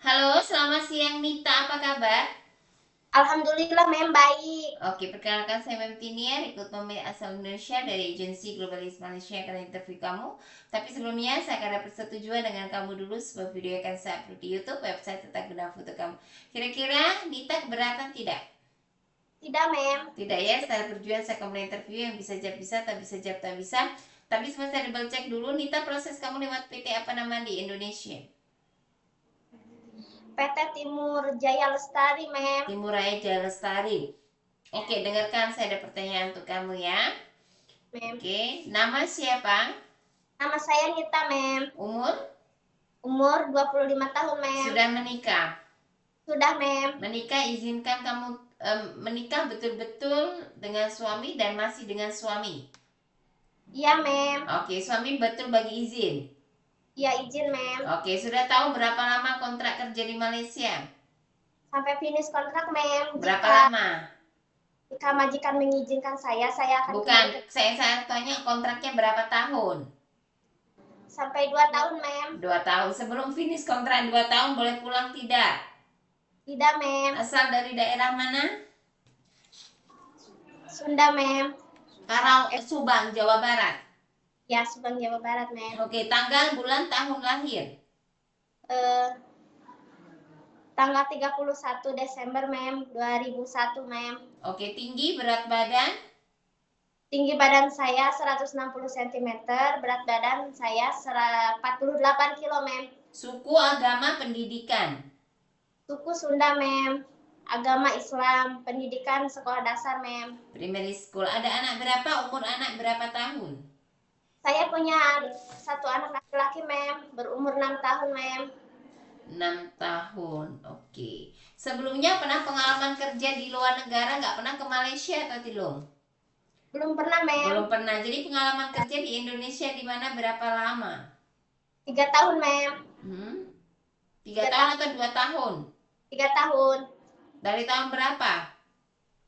Halo, selamat siang Nita, apa kabar? Alhamdulillah, Mem, baik. Oke, perkenalkan saya Mem Tinia, rekrutmen asal Indonesia dari agensi Globalis Malaysia yang akan interview kamu. Tapi sebelumnya saya akan ada persetujuan dengan kamu dulu sebab video akan saya upload di YouTube, website tentang guna foto kamu. Kira-kira Nita keberatan tidak? Tidak, Mem. Tidak ya, setelah perjuangan saya akan mulai interview yang bisa jawab bisa, tak bisa jawab tak bisa. Tapi sebelum saya double check dulu, Nita proses kamu lewat PT apa nama di Indonesia? PT Timur Jaya Lestari, Mem. Timur Raya Jaya Lestari. Oke, dengarkan saya ada pertanyaan untuk kamu ya. Mem. Oke, nama siapa? Nama saya Nita, Mem. Umur? Umur 25 tahun, Mem. Sudah menikah? Sudah, Mem. Menikah izinkan kamu menikah betul-betul dengan suami dan masih dengan suami. Iya, Mem. Oke, suami betul bagi izin. Iya, izin, Mem. Oke, sudah tahu berapa lama kontrak kerja di Malaysia? Sampai finish kontrak, Mem. Berapa Jika, lama? jika majikan mengizinkan saya akan Bukan, kembali ke saya tanya kontraknya berapa tahun? sampai 2 tahun, Mem. 2 tahun. Sebelum finish kontrak 2 tahun boleh pulang tidak? Tidak, Mem. Asal dari daerah mana? Sunda, Mem. Subang, Jawa Barat. Ya, Subang, Jawa Barat, Mem. Oke, tanggal, bulan, tahun lahir. Eh, tanggal 31 Desember, Mem. 2001, Mem. Oke, tinggi, berat badan. Tinggi badan saya 160 cm, berat badan saya 48 kg, Mem. Suku, agama, pendidikan. Suku Sunda, Mem. Agama Islam, pendidikan sekolah dasar, Mem. Primary school. Ada anak berapa? Umur anak berapa tahun? Saya punya satu anak laki-laki, Mem, berumur 6 tahun, Mem. 6 tahun. Oke. Sebelumnya pernah pengalaman kerja di luar negara? Nggak pernah ke Malaysia atau tidak? Belum pernah, Mem. Belum pernah. Jadi pengalaman kerja di Indonesia di mana berapa lama? 3 tahun, Mem. Hmm? 3 tahun atau 2 tahun? 3 tahun. Dari tahun berapa?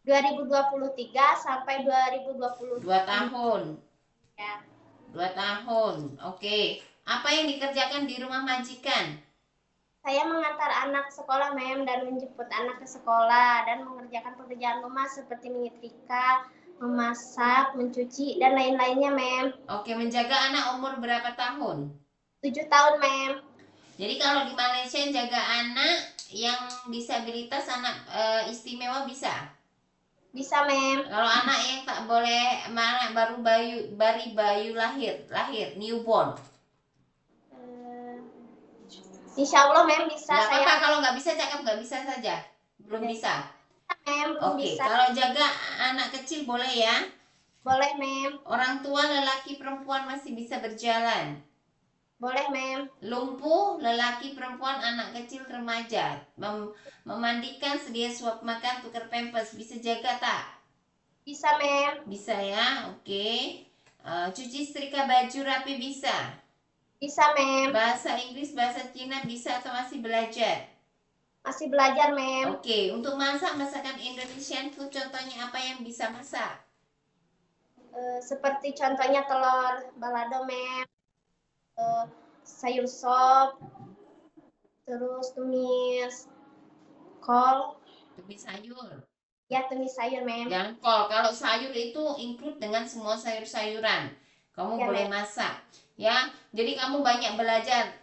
2023 sampai 2020. 2 tahun. Ya. 2 tahun. Oke. Apa yang dikerjakan di rumah majikan? Saya mengantar anak sekolah, Mem, dan menjemput anak ke sekolah dan mengerjakan pekerjaan rumah seperti menyetrika, memasak, mencuci, dan lain-lainnya, Mem. Oke, menjaga anak umur berapa tahun? 7 tahun, Mem. Jadi kalau di Malaysia jaga anak yang disabilitas, anak istimewa bisa. Bisa, Mem. Kalau anak yang tak boleh, anak baru bayu lahir newborn. Insya Allah, Mem, bisa. Nggak Saya apa-apa kalau nggak bisa, cakap nggak bisa saja. Belum bisa. Mem, belum Oke, bisa. kalau jaga anak kecil boleh ya. Boleh, Mem. Orang tua lelaki perempuan masih bisa berjalan. Boleh, Mem. Lumpuh lelaki perempuan anak kecil remaja. Memandikan, sedia suap makan, tukar pampers, bisa jaga tak? Bisa, Mem. Bisa ya, oke. Cuci setrika baju rapi bisa. Bisa, Mem. Bahasa Inggris, bahasa Cina bisa atau masih belajar? Masih belajar, Mem. Oke, untuk masak masakan Indonesian food contohnya apa yang bisa masak? Seperti contohnya telur balado, Mem. Sayur sop, terus tumis kol. Tumis sayur. Ya, tumis sayur, Mem. Jangan kol. Kalau sayur itu include dengan semua sayur-sayuran. Kamu Ya, boleh Mem. masak, ya. Jadi kamu banyak belajar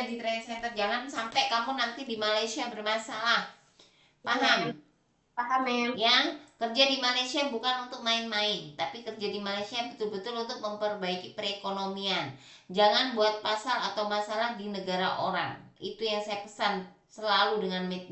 di training center. Jangan sampai kamu nanti di Malaysia bermasalah. Ya, Paham? Mem. Paham, Mem. Ya, kerja di Malaysia bukan untuk main-main, tapi kerja di Malaysia betul-betul untuk memperbaiki perekonomian. Jangan buat pasal atau masalah di negara orang. Itu yang saya pesan selalu dengan meet.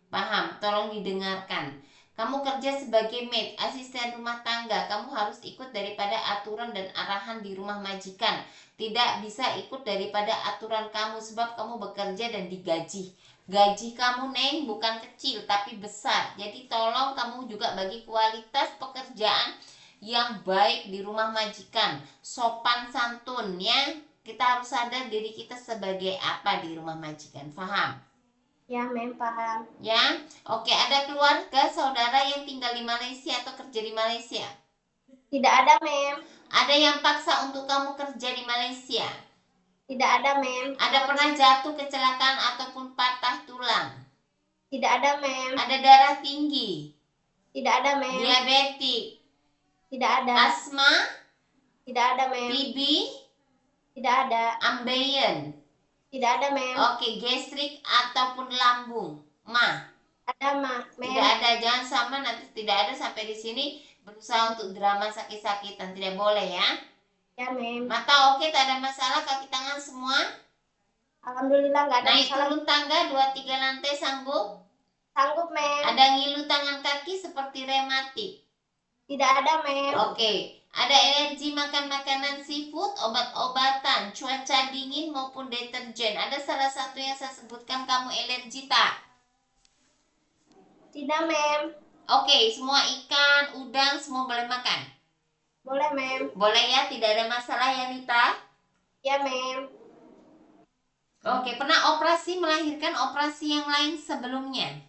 Paham? Tolong didengarkan. Kamu kerja sebagai maid, asisten rumah tangga, kamu harus ikut daripada aturan dan arahan di rumah majikan. Tidak bisa ikut daripada aturan kamu sebab kamu bekerja dan digaji. Gaji kamu, Neng, bukan kecil tapi besar. Jadi tolong kamu juga bagi kualitas pekerjaan yang baik di rumah majikan. Sopan santun ya. Kita harus sadar diri kita sebagai apa di rumah majikan. Paham? Ya, Mem, paham. Ya, oke. Ada keluarga, saudara yang tinggal di Malaysia atau kerja di Malaysia? Tidak ada, Mem. Ada yang paksa untuk kamu kerja di Malaysia? Tidak ada, Mem. Ada pernah jatuh kecelakaan ataupun patah Tidak ada, Mem. Ada darah tinggi, Tidak ada, Mem. diabetik, Tidak ada. asma, Tidak ada, Mem. TB, Tidak ada. ambeien. Tidak ada, Mem. Oke, gastrik ataupun lambung. Ma, Ada, Mem. tidak ada. Jangan sama nanti tidak ada sampai di sini berusaha untuk drama sakit-sakitan. Tidak boleh ya. Ya, Mem. Mata oke, tak ada masalah. Kaki tangan semua. Alhamdulillah nggak ada Naik masalah. turun tangga 2-3 lantai sanggup. Sanggup, Mem. Ada ngilu tangan kaki seperti rematik. Tidak ada, Mem. Oke, ada alergi makan makanan seafood, obat-obatan, cuaca dingin maupun deterjen. Ada salah satu yang saya sebutkan kamu alergi tak? Tidak, Mem. Oke, semua ikan, udang semua boleh makan. Boleh, Mem. Boleh ya, tidak ada masalah ya Nita. Ya, Mem. Oke, pernah operasi melahirkan operasi yang lain sebelumnya?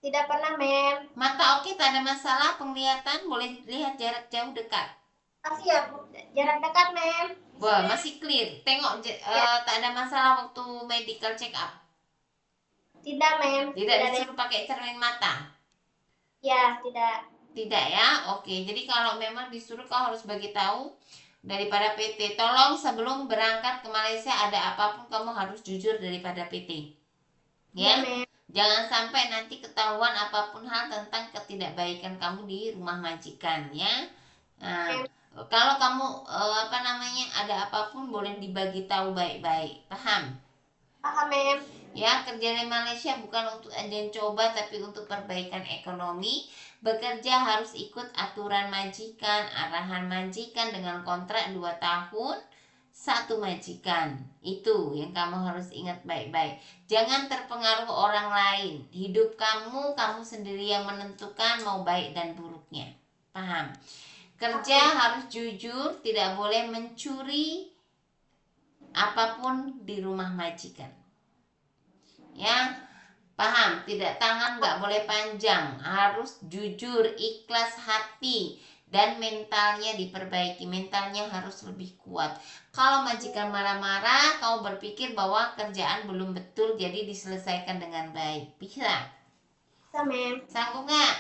Tidak pernah, Mem. Mata oke, tak ada masalah. Penglihatan boleh lihat jarak jauh dekat. Masih ya, jarak dekat, Mem. Wah, masih clear. Tengok tak ada masalah waktu medical check up. Tidak, Mem. Tidak ada. disuruh pakai cermin mata. Ya, tidak. Tidak ya. Oke, jadi kalau memang disuruh kau harus bagi tahu daripada PT. Tolong sebelum berangkat ke Malaysia ada apapun kamu harus jujur daripada PT. Ya. Mem. Jangan sampai nanti ketahuan apapun hal tentang ketidakbaikan kamu di rumah majikan ya. Nah, kalau kamu ada apapun boleh dibagi tahu baik-baik. Paham? Paham, Mem. Ya, kerja di Malaysia bukan untuk agen coba tapi untuk perbaikan ekonomi. Bekerja harus ikut aturan majikan, arahan majikan dengan kontrak 2 tahun, 1 majikan. Itu yang kamu harus ingat baik-baik. Jangan terpengaruh orang lain. Hidup kamu sendiri yang menentukan mau baik dan buruknya. Paham? Kerja harus jujur, tidak boleh mencuri apapun di rumah majikan. Ya, paham? Tidak, tangan nggak boleh panjang, harus jujur, ikhlas hati, dan mentalnya diperbaiki. Mentalnya harus lebih kuat. Kalau majikan marah-marah, kau berpikir bahwa kerjaan belum betul, jadi diselesaikan dengan baik. Bisa? Bisa, Mem. Sanggup nggak?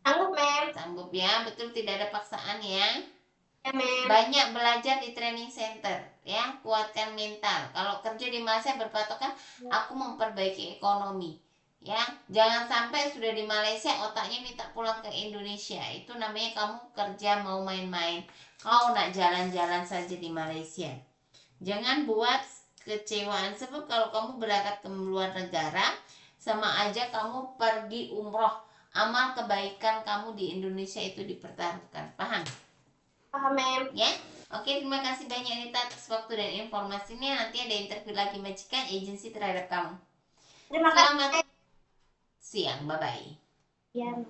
Sanggup, Mem. Sanggup ya, betul, tidak ada paksaan ya. Ya, Mem. Banyak belajar di training center ya, kuatkan mental. Kalau kerja di Malaysia berpatokan aku memperbaiki ekonomi ya. Jangan sampai sudah di Malaysia otaknya minta pulang ke Indonesia. Itu namanya kamu kerja mau main-main. Kau nak jalan-jalan saja di Malaysia. Jangan buat kecewaan, sebab kalau kamu berangkat ke luar negara sama aja kamu pergi umroh. Amal kebaikan kamu di Indonesia itu dipertaruhkan. Paham? Paham, Mem. Ya, oke, terima kasih banyak Nita atas waktu dan informasinya. Nanti ada interview lagi majikan agensi terhadap kamu. Terima kasih. Selamat siang, bye bye. Ya.